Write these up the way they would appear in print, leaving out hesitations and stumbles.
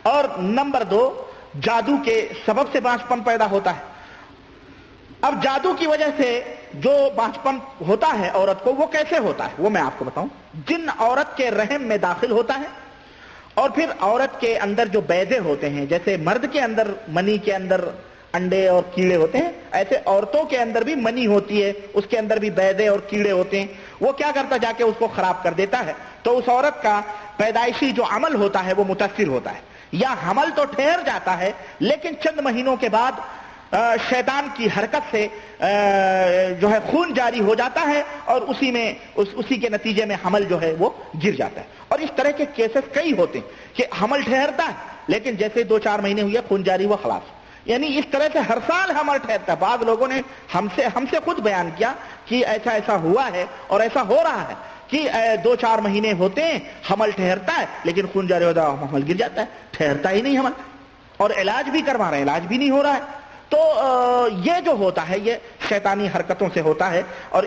اور نمبر 2 جادو کے سبب سے بانجھپن پیدا ہوتا ہے. اب جادو کی وجہ سے جو بانجھپن ہوتا ہے عورت کو وہ کیسے ہوتا ہے وہ میں آپ کو بتاؤں. جن عورت کے رحم میں داخل ہوتا ہے اور پھر عورت کے اندر جو بیضے ہوتے ہیں، جیسے مرد کے اندر منی کے اندر انڈے اور کیڑے ہوتے ہیں، ایسے عورتوں کے اندر بھی منی ہوتی ہے، اس کے اندر بھی بیضے اور کیڑے ہوتے ہیں. وہ کیا کرتا جا کے اس کو خراب کر دیتا ہے، تو اس عورت کا پیدائشی جو عمل ہوتا ہے وہ متاثر ہوتا ہے. یا حمل تو ٹھہر جاتا ہے لیکن چند مہینوں کے بعد شیطان کی حرکت سے جو ہے خون جاری ہو جاتا ہے اور اسی کے نتیجے میں حمل جو ہے وہ گر جاتا ہے. اور اس طرح کے کیسز کئی ہوتے ہیں کہ حمل ٹھہرتا ہے لیکن جیسے 2-4 مہینے ہوئے خون جاری ہوا خلاص. یعنی اس طرح سے ہر سال حمل ٹھہرتا ہے. بعض لوگوں نے ہم سے خود بیان کیا کہ ایسا ہوا ہے اور ایسا ہو رہا ہے کہ 2-4 مہینے ہوتے ہیں حمل ٹھہرتا ہے لیکن خون جاری ہوتا ہے حمل گر جاتا ہے، ٹھہرتا ہی نہیں حمل. اور علاج بھی کروا رہے ہیں، علاج بھی نہیں ہو رہا ہے. تو یہ جو ہوتا ہے یہ شیطانی حرکتوں سے ہوتا ہے. اور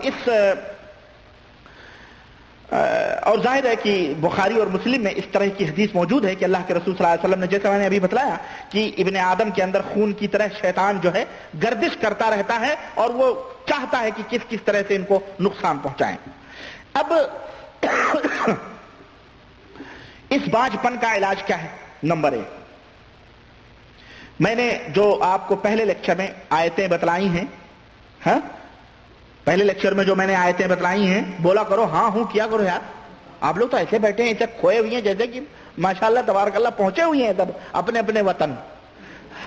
ظاہر ہے کہ بخاری اور مسلم میں اس طرح کی حدیث موجود ہے کہ اللہ کے رسول صلی اللہ علیہ وسلم نے، جیسے میں نے ابھی بتلایا کہ ابن آدم کے اندر خون کی طرح شیطان جو ہے گردش کرتا رہتا ہے اور وہ چاہتا ہے کہ کس طرح سے ان کو نقصان پہنچائیں. اب اس بانجھپن کا علاج کیا ہے؟ نمبر 1، میں نے جو آپ کو پہلے لیکچر میں آیتیں بتلائی ہیں، ہاں پہلے لیکچر میں جو میں نے آیتیں بتلائی ہیں، بولا کرو ہاں ہوں کیا کرو یار. آپ لوگ تو ایسے بیٹھے ہیں، ایسے کھوئے ہوئے ہیں جیسے کہ ماشاءاللہ تبارک اللہ پہنچے ہوئے ہیں سب اپنے اپنے وطن،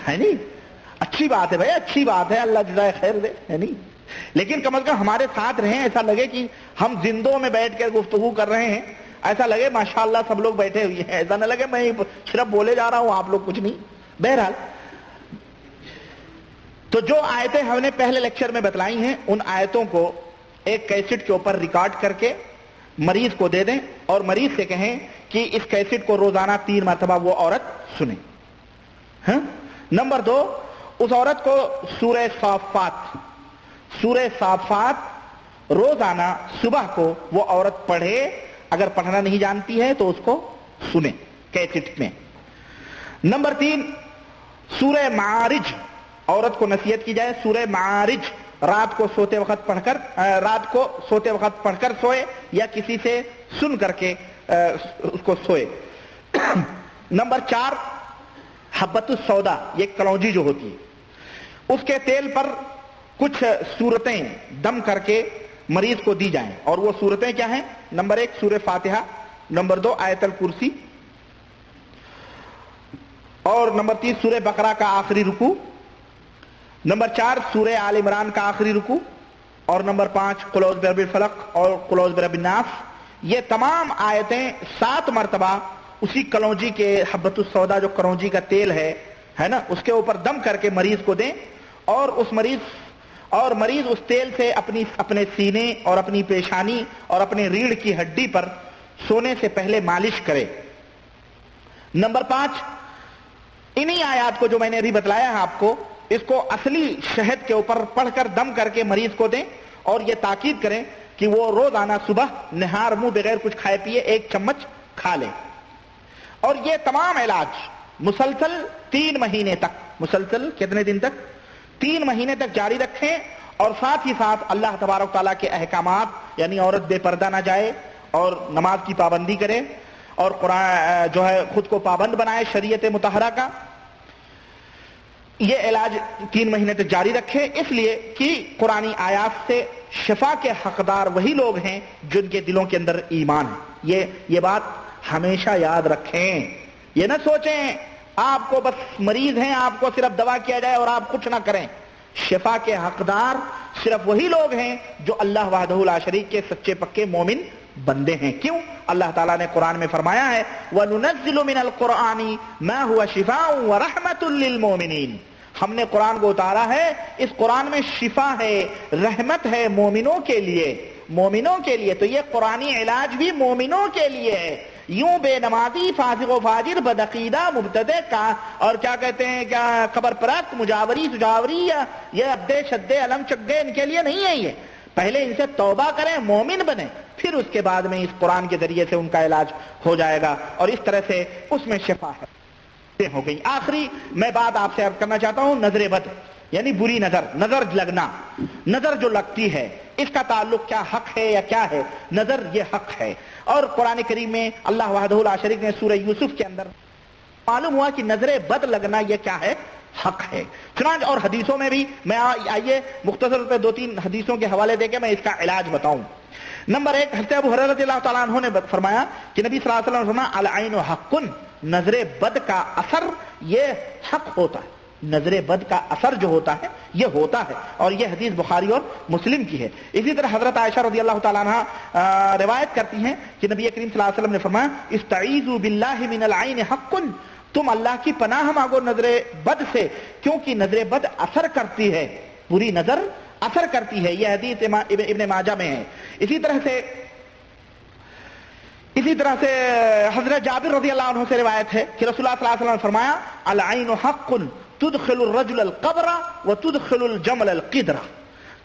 ہے نہیں؟ اچھی بات ہے بھائی، اچھی بات ہے، اللہ جزائے خیر دے، ہے نہیں؟ لیکن کم از کم ہمارے ساتھ رہیں، ایسا لگے کہ ہم زندوں میں بیٹھ کر گفتگو کر رہے ہیں، ایسا لگے ماشاءاللہ سب لوگ بیٹھے ہوئے ہیں، ایسا نہ لگے میں صرف بولے جا رہا ہوں آپ لوگ کچھ نہیں. بہرحال تو جو آیتیں ہم نے پہلے لیکچر میں بتلائی ہیں ان آیتوں کو ایک کیسٹ کے اوپر ریکارڈ کر کے مریض کو دے دیں اور مریض سے کہیں کہ اس کیسٹ کو روزانہ 3 مرتبہ وہ عورت سنے. ہاں. نمبر 2، اس عورت کو سورہ صافات روزانہ صبح کو وہ عورت پڑھے، اگر پڑھنا نہیں جانتی ہے تو اس کو سنے کیسٹ میں. نمبر 3، سورہ معارج عورت کو نصیحت کی جائے. سورہ معارج رات کو سوتے وقت پڑھ کر سوئے یا کسی سے سن کر کے اس کو سوئے. نمبر 4، حبۃ السودا، یہ کلونجی جو ہوتی ہے اس کے تیل پر کچھ صورتیں دم کر کے مریض کو دی جائیں. اور وہ صورتیں کیا ہیں؟ نمبر 1 سورہ فاتحہ، نمبر 2 آیت الکرسی، اور نمبر 3 سورہ بقرہ کا آخری رکوع، نمبر 4 سورہ آل عمران کا آخری رکوع، اور نمبر 5 قل اعوذ برب الفلق اور قل اعوذ برب الناس. یہ تمام آیتیں 7 مرتبہ اسی کلونجی کے حبۃ السودا جو کلونجی کا تیل ہے نا، اس کے اوپر دم کر کے مریض کو دیں اور مریض اس تیل سے اپنے سینے اور اپنی پیشانی اور اپنے ریڑھ کی ہڈی پر سونے سے پہلے مالش کرے. نمبر 5، انہی آیات کو جو میں نے ابھی بتلایا ہے آپ کو، اس کو اصلی شہد کے اوپر پڑھ کر دم کر کے مریض کو دیں اور یہ تاکید کریں کہ وہ روزانہ صبح نہار منہ بغیر کچھ کھائے پیے 1 چمچ کھا لیں. اور یہ تمام علاج مسلسل 3 مہینے تک، مسلسل کتنے دن تک؟ 3 مہینے تک جاری رکھیں. اور ساتھ ہی ساتھ اللہ تبارک تعالیٰ کے احکامات، یعنی عورت بے پردہ نہ جائے اور نماز کی پابندی کرے اور قرآن جو ہے خود کو پابند بنائے شریعت مطہرہ کا. یہ علاج 3 مہینے تک جاری رکھے، اس لیے کہ قرآنی آیات سے شفا کے حقدار وہی لوگ ہیں جن کے دلوں کے اندر ایمان ہے. یہ بات ہمیشہ یاد رکھیں. یہ نہ سوچیں آپ کو بس مریض ہیں، آپ کو صرف دوا کیا جائے اور آپ کچھ نہ کریں. شفا کے حقدار صرف وہی لوگ ہیں جو اللہ وحدہ لا شریک کے سچے پکے مومن بندے ہیں. کیوں؟ اللہ تعالیٰ نے قرآن میں فرمایا ہے وَنُنَزِّلُ مِنَ الْقُرْآنِ مَا هُوَ شِفَاءٌ وَرَحْمَةٌ لِّلْمُؤْمِنِينَ. ہم نے قرآن کو اتارا ہے، اس قرآن میں شفا ہے، رحمت ہے مومنوں کے لیے. مومنوں کے لیے تو یہ قرآنی علاج بھی مومنوں کے لیے ہے. یوں بے نمازی فاسق و فاجر بدعقیدہ مبتدع کا اور کیا کہتے ہیں، کیا خبر پرست مجاوری سجاوری یا یہ ابدے شدے علم چگے ان کے لیے نہیں ہے. یہ پہلے ان سے توبہ کریں، مومن بنیں، پھر اس کے بعد میں اس قرآن کے ذریعے سے ان کا علاج ہو جائے گا اور اس طرح سے اس میں شفا ہے. ہو گئی. آخری میں بات آپ سے عرض کرنا چاہتا ہوں, نظر بد یعنی بری نظر, نظر لگنا, نظر جو لگتی ہے اس کا تعلق کیا حق ہے یا کیا ہے؟ نظر یہ حق ہے, اور قرآن کریم میں اللہ وحدہ لا شریک نے سورہ یوسف کے اندر معلوم ہوا کہ نظر بد لگنا یہ کیا ہے؟ حق ہے. چنانچہ اور حدیثوں میں بھی, میں آئیے مختصر پہ 2-3 حدیثوں کے حوالے دے کے میں اس کا علاج بتاؤں. نمبر 1, حضرت ابو ہریرہ رضی اللہ تعالیٰ عنہ نے فرمایا کہ نبی صلی اللہ علیہ وسلم نے فرمایا العین حق, نظر بد کا اثر یہ حق ہوتا ہے. نظر بد کا اثر جو ہوتا ہے یہ ہوتا ہے, اور یہ حدیث بخاری اور مسلم کی ہے. اسی طرح حضرت عائشہ رضی اللہ تعالیٰ عنہ روایت کرتی ہیں کہ نبی کریم صلی اللہ علیہ وسلم نے فرمایا استعیذوا باللہ من العین حق, تم اللہ کی پناہ مانگو نظر بد سے, کیونکہ نظر بد اثر کرتی ہے, بری نظر اثر کرتی ہے. یہ حدیث ابن ماجہ میں ہے. اسی طرح سے حضرت جابر رضی اللہ عنہ سے روایت ہے کہ رسول اللہ صلی اللہ علیہ وسلم نے فرمایا العین حق تدخل الرجل القبر وتدخل الجمل القدر,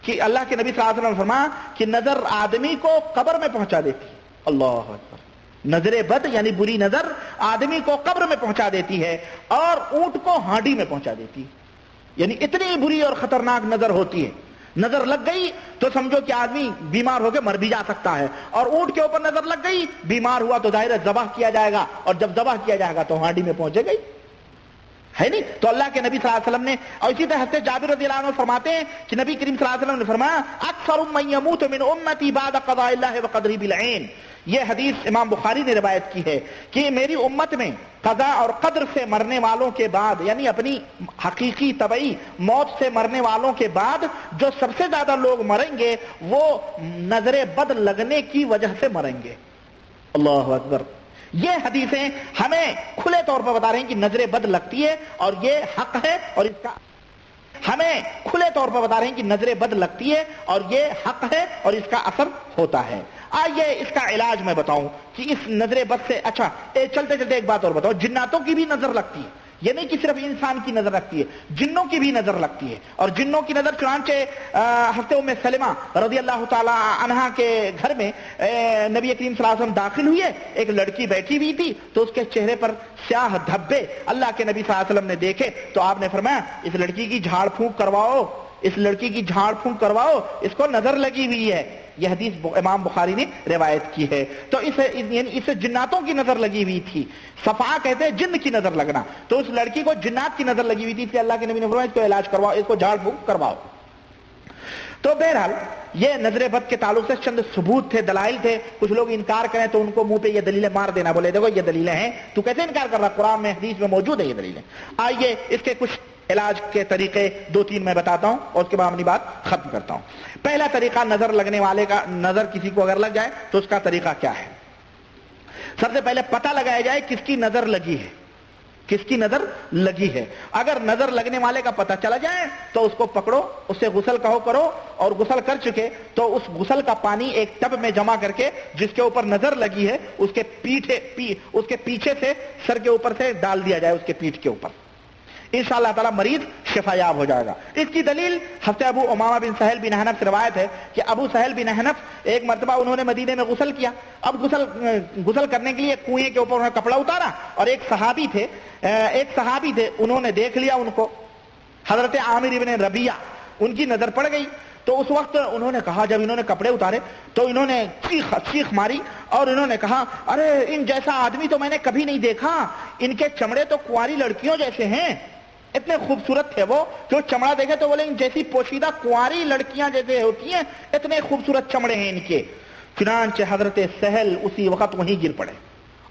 کہ اللہ کے نبی صلی اللہ علیہ وسلم نے فرمایا کہ نظر آدمی کو قبر میں پہنچا دیتی. اللہ اکبر. نظر بد یعنی بری نظر آدمی کو قبر میں پہنچا دیتی ہے اور اونٹ کو ہانڈی میں پہنچا دیتی ہے. یعنی اتنی بری اور خطرناک نظر ہوتی ہے. نظر لگ گئی تو سمجھو کہ آدمی بیمار ہو کے مر بھی جا سکتا ہے, اور اونٹ کے اوپر نظر لگ گئی, بیمار ہوا تو ظاہر ہے ذبح کیا جائے گا, اور جب ذبح کیا جائے گا تو ہانڈی میں پہنچے گئی, ہے نہیں؟ تو اللہ کے نبی صلی اللہ علیہ وسلم نے, اور اسی طرح حضرت جابر رضی اللہ عنہ فرماتے ہیں کہ نبی کریم صلی اللہ علیہ وسلم نے فرمایا اکثر من یموت من امتی بعد قضاء اللہ وقدرہ بالعین. یہ حدیث امام بخاری نے روایت کی ہے کہ میری امت میں قضاء اور قدر سے مرنے والوں کے بعد, یعنی اپنی حقیقی طبعی موت سے مرنے والوں کے بعد جو سب سے زیادہ لوگ مریں گے وہ نظر بد لگنے کی وجہ سے مریں گے. اللہ اکبر. یہ حدیثیں ہمیں کھلے طور پر بتا رہے ہیں کہ نظر بد لگتی ہے اور یہ حق ہے, اور اس کا ہمیں کھلے طور پر بتا رہے ہیں کہ نظر بد لگتی ہے اور یہ حق ہے اور اس کا اثر ہوتا ہے. آئیے اس کا علاج میں بتاؤں کہ اس نظر بد سے, اچھا چلتے چلتے ایک بات اور بتاؤ, جناتوں کی بھی نظر لگتی ہے, یہ نہیں کہ صرف انسان کی نظر لگتی ہے, جنوں کی بھی نظر لگتی ہے. اور جنوں کی نظر, چنانچہ حضرت ام سلمہ رضی اللہ تعالی عنہا کے گھر میں نبی کریم صلی اللہ علیہ وسلم داخل ہوئے, ایک لڑکی بیٹھی ہوئی تھی تو اس کے چہرے پر سیاہ دھبے اللہ کے نبی صلی اللہ علیہ وسلم نے دیکھے تو آپ نے فرمایا اس لڑکی کی جھاڑ پھونک کرواؤ, اس لڑکی کی جھاڑ پھونک کرواؤ, اس کو نظر لگی ہوئی ہے. یہ حدیث امام بخاری نے روایت کی ہے. تو اسے جناتوں کی نظر لگی ہوئی تھی, صفا کہتے ہیں جن کی نظر لگنا, تو اس لڑکی کو جنات کی نظر لگی ہوئی تھی, کہ اللہ کے نبی نے فرمایا اس کو علاج کرواؤ, اس کو جھاڑ پھونک کرواؤ. تو بہرحال یہ نظر بد کے تعلق سے چند ثبوت تھے, دلائل تھے. کچھ لوگ انکار کریں تو ان کو منہ پہ یہ دلیلیں مار دینا, بولے دیکھو یہ دلیلیں ہیں, تو کیسے انکار کر رہا, قرآن میں حدیث میں موجود ہے یہ دلیلیں. آئیے اس کے کچھ علاج کے طریقے 2-3 میں بتاتا ہوں اور اس کے بعد اپنی بات ختم کرتا ہوں. پہلا طریقہ, نظر لگنے والے کا, نظر کسی کو اگر لگ جائے تو اس کا طریقہ کیا ہے؟ سب سے پہلے پتہ لگایا جائے کس کی نظر لگی ہے, کس کی نظر لگی ہے. اگر نظر لگنے والے کا پتہ چلا جائے تو اس کو پکڑو, اس سے غسل کرو, اور غسل کر چکے تو اس غسل کا پانی ایک ٹب میں جمع کر کے جس کے اوپر نظر لگی ہے اس کے پیچھے سے, سر کے اوپر سے ڈال دیا جائے, اس کے پیٹھ کے اوپر. انشاءاللہ تعالی مریض شفا یاب ہو جائے گا. اس کی دلیل حضرت ابو امامہ بن سہل بن حنف سے روایت ہے کہ ابو سہل بن حنف ایک مرتبہ انہوں نے مدینے میں غسل کیا. اب غسل کرنے کے لیے کنویں کے اوپر انہوں نے کپڑا اتارا, اور ایک صحابی تھے انہوں نے دیکھ لیا ان کو, حضرت عامر ابن ربیعہ, ان کی نظر پڑ گئی. تو اس وقت انہوں نے کہا, جب انہوں نے کپڑے اتارے تو انہوں نے چیخ ماری اور انہوں نے کہا ارے ان جیسا آدمی تو میں نے کبھی نہیں دیکھا, ان کے چمڑے تو کنواری لڑکیوں جیسے ہیں. اتنے خوبصورت تھے وہ, جو چمڑا دیکھے تو بولے ان جیسی پوشیدہ کنواری لڑکیاں جیسے ہوتی ہیں, اتنے خوبصورت چمڑے ہیں ان کے. چنانچہ حضرت سہل اسی وقت وہیں گر پڑے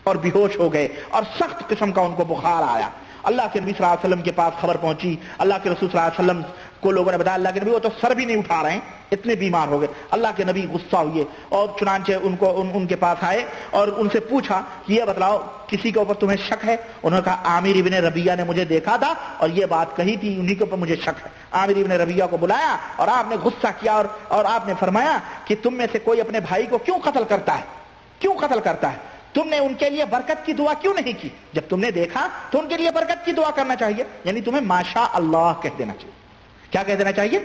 اور بے ہوش ہو گئے, اور سخت قسم کا ان کو بخار آیا. اللہ کے نبی صلی اللہ علیہ وسلم کے پاس خبر پہنچی, اللہ کے رسول صلی اللہ علیہ وسلم کو لوگوں نے بتایا, اللہ کے نبی وہ تو سر بھی نہیں اٹھا رہے ہیں, اتنے بیمار ہو گئے. اللہ کے نبی غصہ ہوئے اور چنانچہ ان کے پاس آئے اور ان سے پوچھا یہ بتلاؤ کسی کے اوپر تمہیں شک ہے؟ انہوں نے کہا عامر ابن ربیعہ نے مجھے دیکھا تھا اور یہ بات کہی تھی, انہی کے اوپر مجھے شک ہے. عامر ابن ربیعہ کو بلایا اور آپ نے غصہ کیا اور آپ نے فرمایا کہ تم میں سے کوئی اپنے بھائی کو کیوں قتل کرتا ہے, تم نے ان کے لیے برکت کی دعا کیوں نہیں کی؟ جب تم نے دیکھا تو ان کے لیے برکت کی دعا کرنا چاہیے, یعنی تمہیں ماشاء اللہ کہہ دینا چاہیے. کیا کہہ دینا چاہیے؟